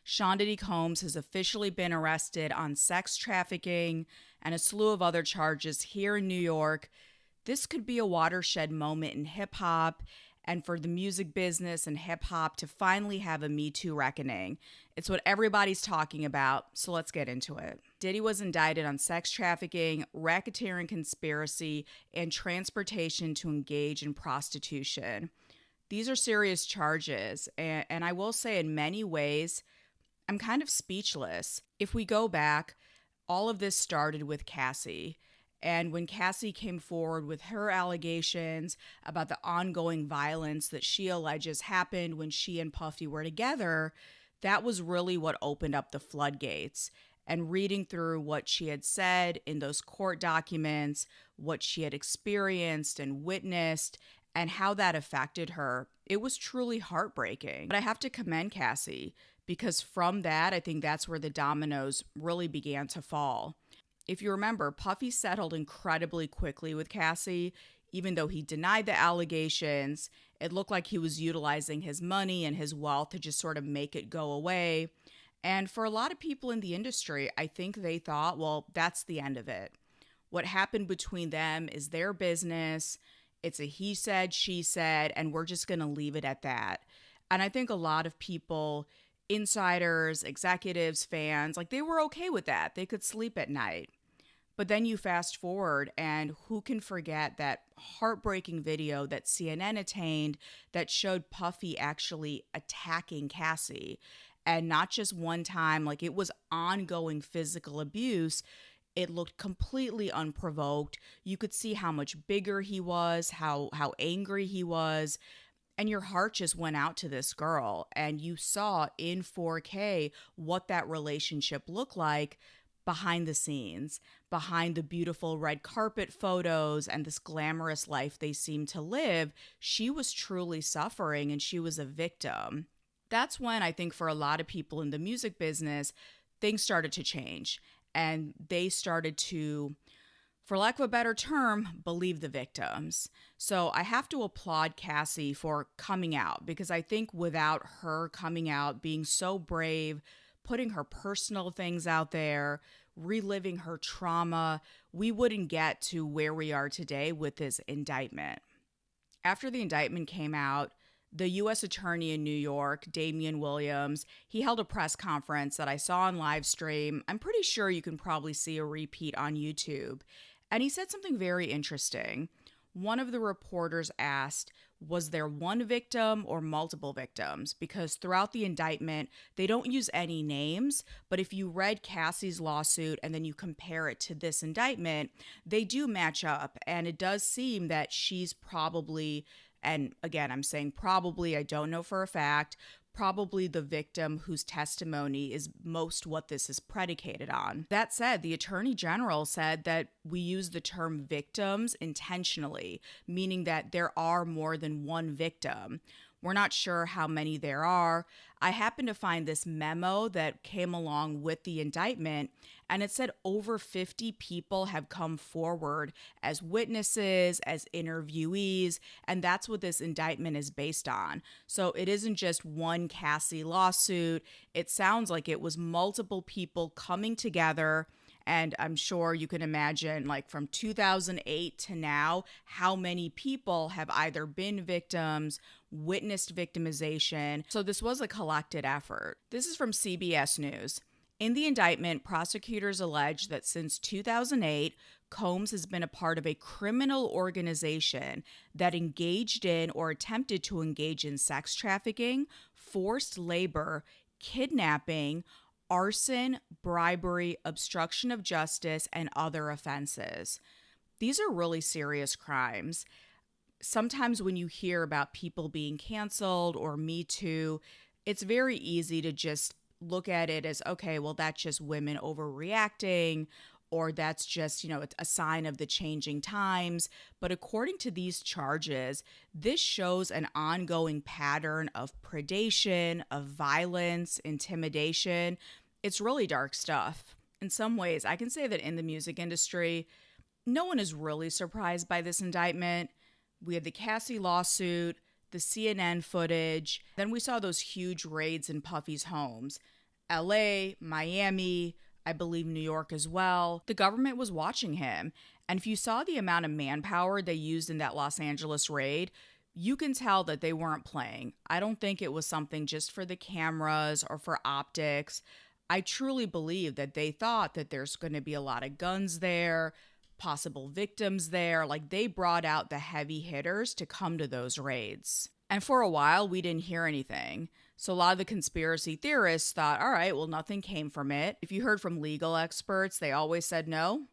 Sean Diddy Combs has officially been arrested on sex trafficking and a slew of other charges here in New York. This could be a watershed moment in hip hop and for the music business and hip hop to finally have a Me Too reckoning. It's what everybody's talking about, so let's get into it. Diddy was indicted on sex trafficking, racketeering conspiracy, and transportation to engage in prostitution. These are serious charges, and I will say in many ways, I'm kind of speechless. If we go back, all of this started with Cassie. And when Cassie came forward with her allegations about the ongoing violence that she alleges happened when she and Puffy were together, that was really what opened up the floodgates. And reading through what she had said in those court documents, what she had experienced and witnessed, and how that affected her, it was truly heartbreaking. But I have to commend Cassie because from that, I think that's where the dominoes really began to fall. If you remember, Puffy settled incredibly quickly with Cassie. Even though he denied the allegations, it looked like he was utilizing his money and his wealth to just sort of make it go away. And for a lot of people in the industry, I think they thought, well, that's the end of it. What happened between them is their business. It's a he said, she said, and we're just going to leave it at that. And I think a lot of people, insiders, executives, fans, like they were okay with that. They could sleep at night. But then you fast forward, and who can forget that heartbreaking video that CNN attained that showed Puffy actually attacking Cassie? And not just one time, like it was ongoing physical abuse. It looked completely unprovoked. You could see how much bigger he was, how angry he was. And your heart just went out to this girl. And you saw in 4K what that relationship looked like behind the scenes, behind the beautiful red carpet photos and this glamorous life they seemed to live. She was truly suffering and she was a victim. That's when I think for a lot of people in the music business, things started to change. And they started to, for lack of a better term, believe the victims. So I have to applaud Cassie for coming out, because I think without her coming out, being so brave, putting her personal things out there, reliving her trauma, we wouldn't get to where we are today with this indictment. After the indictment came out, the U.S. Attorney in New York, Damian Williams, he held a press conference that I saw on live stream. I'm pretty sure you can probably see a repeat on YouTube. And he said something very interesting. One of the reporters asked, was there one victim or multiple victims? Because throughout the indictment, they don't use any names, but if you read Cassie's lawsuit and then you compare it to this indictment, they do match up. And it does seem that she's probably, and again, I'm saying probably, I don't know for a fact, probably the victim whose testimony is most what this is predicated on. That said, the Attorney General said that we use the term victims intentionally, meaning that there are more than one victim. We're not sure how many there are. I happened to find this memo that came along with the indictment, and it said over 50 people have come forward as witnesses, as interviewees, and that's what this indictment is based on. So it isn't just one Cassie lawsuit. It sounds like it was multiple people coming together. And I'm sure you can imagine, like from 2008 to now, how many people have either been victims, witnessed victimization. So this was a collected effort. This is from CBS News. In the indictment, prosecutors allege that since 2008, Combs has been a part of a criminal organization that engaged in or attempted to engage in sex trafficking, forced labor, kidnapping, arson, bribery, obstruction of justice, and other offenses. These are really serious crimes. Sometimes when you hear about people being canceled or Me Too, it's very easy to just look at it as, okay, well, that's just women overreacting, or that's just, a sign of the changing times. But according to these charges, this shows an ongoing pattern of predation, of violence, intimidation. It's really dark stuff. In some ways, I can say that in the music industry, no one is really surprised by this indictment. We had the Cassie lawsuit, the CNN footage, then we saw those huge raids in Puffy's homes. LA, Miami, I believe New York as well. The government was watching him. And if you saw the amount of manpower they used in that Los Angeles raid, you can tell that they weren't playing. I don't think it was something just for the cameras or for optics. I truly believe that they thought that there's going to be a lot of guns there, possible victims there. Like, they brought out the heavy hitters to come to those raids. And for a while, we didn't hear anything. So a lot of the conspiracy theorists thought, all right, well, nothing came from it. If you heard from legal experts, they always said no.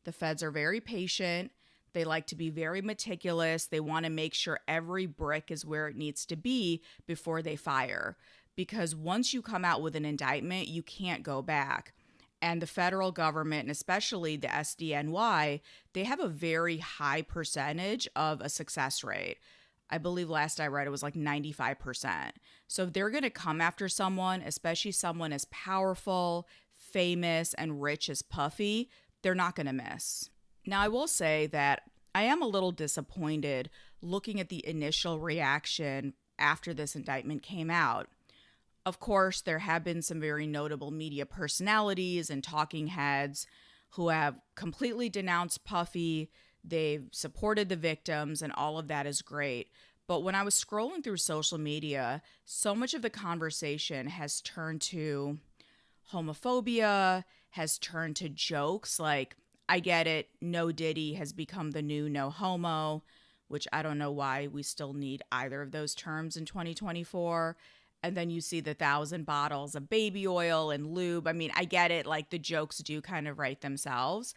The feds are very patient. They like to be very meticulous. They want to make sure every brick is where it needs to be before they fire. Because once you come out with an indictment, you can't go back. And the federal government, and especially the SDNY, they have a very high percentage of a success rate. I believe last I read it was like 95%. So if they're going to come after someone, especially someone as powerful, famous, and rich as Puffy, they're not going to miss. Now, I will say that I am a little disappointed looking at the initial reaction after this indictment came out. Of course, there have been some very notable media personalities and talking heads who have completely denounced Puffy. They've supported the victims, and all of that is great. But when I was scrolling through social media, so much of the conversation has turned to homophobia, has turned to jokes like, I get it, no Diddy has become the new no homo, which I don't know why we still need either of those terms in 2024. And then you see the 1,000 bottles of baby oil and lube. I mean, I get it, like the jokes do kind of write themselves.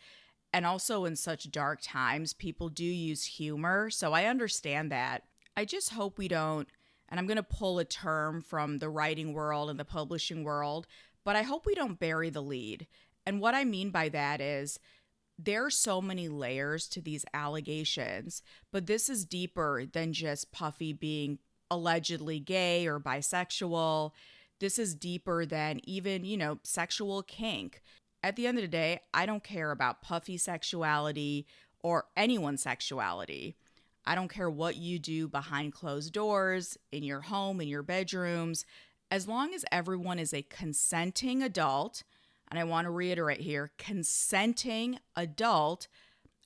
And also in such dark times, people do use humor. So I understand that. I just hope we don't, and I'm going to pull a term from the writing world and the publishing world, but I hope we don't bury the lead. And what I mean by that is there are so many layers to these allegations, but this is deeper than just Puffy being allegedly gay or bisexual. This is deeper than even, sexual kink. At the end of the day, I don't care about Puffy sexuality or anyone's sexuality. I don't care what you do behind closed doors, in your home, in your bedrooms, as long as everyone is a consenting adult, and I want to reiterate here, consenting adult,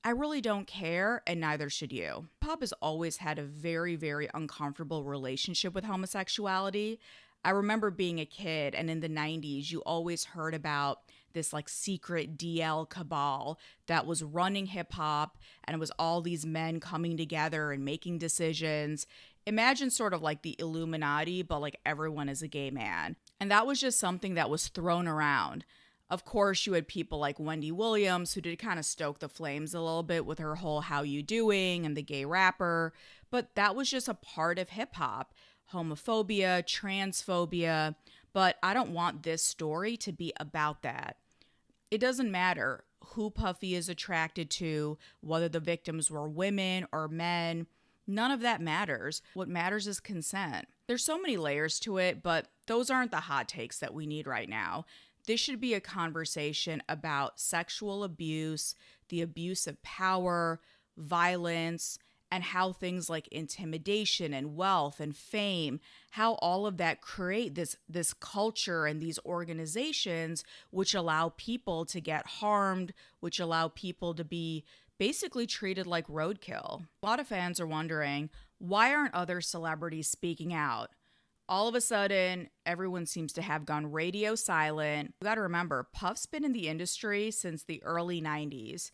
I really don't care, and neither should you. Pop has always had a very, very uncomfortable relationship with homosexuality. I remember being a kid, and in the 90s, you always heard about this like secret DL cabal that was running hip hop, and it was all these men coming together and making decisions. Imagine sort of like the Illuminati, but like everyone is a gay man. And that was just something that was thrown around. Of course, you had people like Wendy Williams who did kind of stoke the flames a little bit with her whole "How You Doing" and the gay rapper, but that was just a part of hip hop. Homophobia, transphobia, but I don't want this story to be about that. It doesn't matter who Puffy is attracted to, whether the victims were women or men. None of that matters. What matters is consent. There's so many layers to it, but those aren't the hot takes that we need right now. This should be a conversation about sexual abuse, the abuse of power, violence, and how things like intimidation and wealth and fame, how all of that create this culture and these organizations which allow people to get harmed, which allow people to be basically treated like roadkill. A lot of fans are wondering, why aren't other celebrities speaking out? All of a sudden, everyone seems to have gone radio silent. You gotta remember, Puff's been in the industry since the early 90s.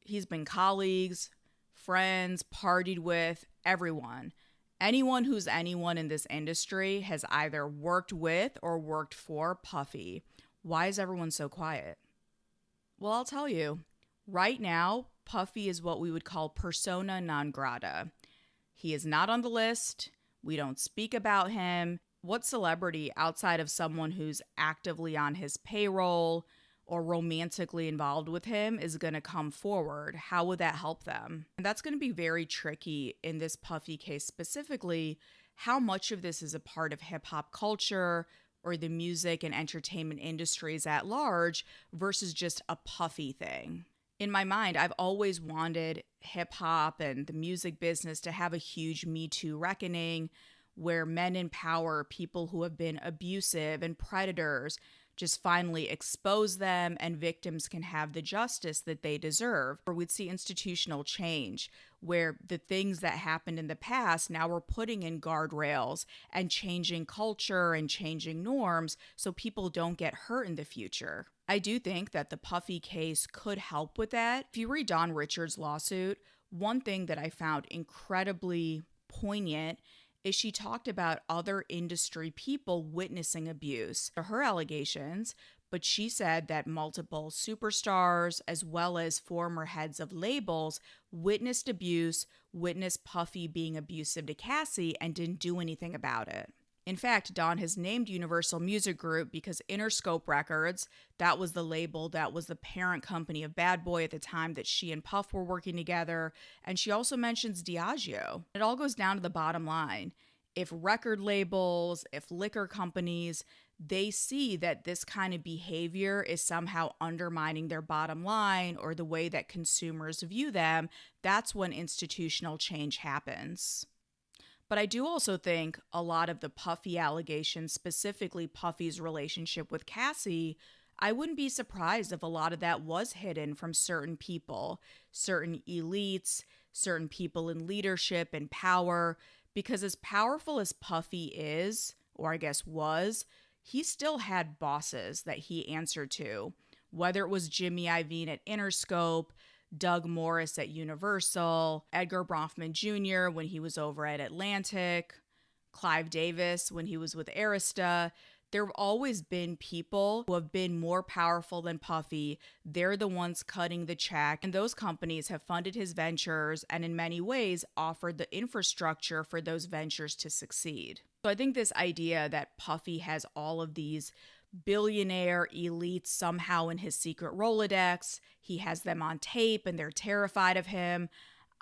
He's been colleagues, friends, partied with, everyone. Anyone who's anyone in this industry has either worked with or worked for Puffy. Why is everyone so quiet? Well, I'll tell you. Right now, Puffy is what we would call persona non grata. He is not on the list. We don't speak about him. What celebrity outside of someone who's actively on his payroll or romantically involved with him is going to come forward? How would that help them? And that's going to be very tricky in this Puffy case specifically. How much of this is a part of hip hop culture or the music and entertainment industries at large versus just a Puffy thing? In my mind, I've always wanted hip hop and the music business to have a huge Me Too reckoning where men in power, people who have been abusive and predators, just finally expose them and victims can have the justice that they deserve. Or we'd see institutional change where the things that happened in the past, now we're putting in guardrails and changing culture and changing norms so people don't get hurt in the future. I do think that the Puffy case could help with that. If you read Don Richards' lawsuit, one thing that I found incredibly poignant is she talked about other industry people witnessing abuse. Her allegations, but she said that multiple superstars as well as former heads of labels witnessed abuse, witnessed Puffy being abusive to Cassie, and didn't do anything about it. In fact, Don has named Universal Music Group because Interscope Records, that was the label that was the parent company of Bad Boy at the time that she and Puff were working together, and she also mentions Diageo. It all goes down to the bottom line. If record labels, if liquor companies, they see that this kind of behavior is somehow undermining their bottom line or the way that consumers view them, that's when institutional change happens. But I do also think a lot of the Puffy allegations, specifically Puffy's relationship with Cassie, I wouldn't be surprised if a lot of that was hidden from certain people, certain elites, certain people in leadership and power, because as powerful as Puffy is, or I guess was, he still had bosses that he answered to, whether it was Jimmy Iovine at Interscope, Doug Morris at Universal, Edgar Bronfman Jr. when he was over at Atlantic, Clive Davis when he was with Arista. There have always been people who have been more powerful than Puffy. They're the ones cutting the check, and those companies have funded his ventures and in many ways offered the infrastructure for those ventures to succeed. So I think this idea that Puffy has all of these billionaire elites somehow in his secret Rolodex, he has them on tape and they're terrified of him.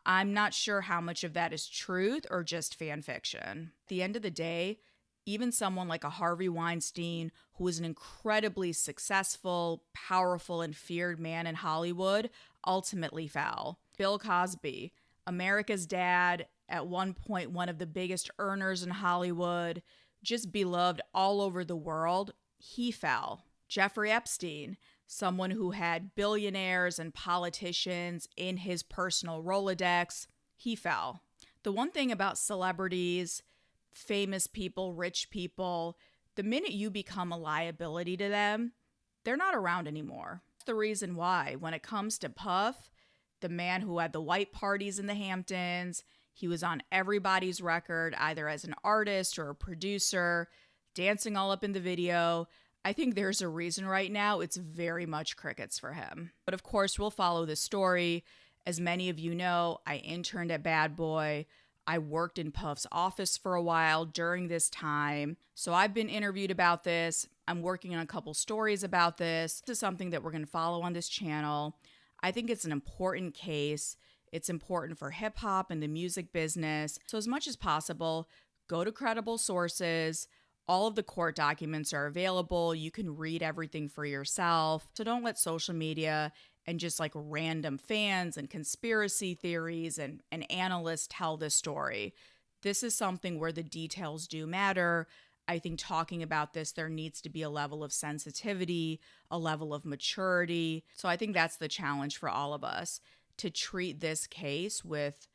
I'm not sure how much of that is truth or just fan fiction. At the end of the day, even someone like a Harvey Weinstein, who was an incredibly successful, powerful, and feared man in Hollywood, ultimately fell. Bill Cosby, America's dad, at one point one of the biggest earners in Hollywood, just beloved all over the world, he fell. Jeffrey Epstein, someone who had billionaires and politicians in his personal Rolodex, he fell. The one thing about celebrities, famous people, rich people, the minute you become a liability to them, they're not around anymore. That's the reason why, when it comes to Puff, the man who had the white parties in the Hamptons, he was on everybody's record, either as an artist or a producer, dancing all up in the video. I think there's a reason right now it's very much crickets for him. But of course, we'll follow this story. As many of you know, I interned at Bad Boy. I worked in Puff's office for a while during this time. So I've been interviewed about this. I'm working on a couple stories about this. This is something that we're going to follow on this channel. I think it's an important case. It's important for hip hop and the music business. So as much as possible, go to credible sources. All of the court documents are available. You can read everything for yourself. So don't let social media and just like random fans and conspiracy theories and analysts tell this story. This is something where the details do matter. I think talking about this, there needs to be a level of sensitivity, a level of maturity. So I think that's the challenge for all of us, to treat this case with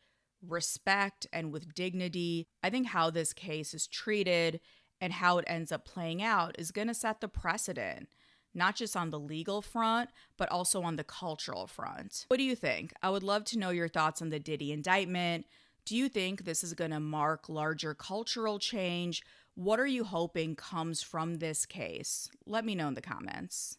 respect and with dignity. I think how this case is treated and how it ends up playing out is going to set the precedent, not just on the legal front, but also on the cultural front. What do you think? I would love to know your thoughts on the Diddy indictment. Do you think this is going to mark larger cultural change? What are you hoping comes from this case? Let me know in the comments.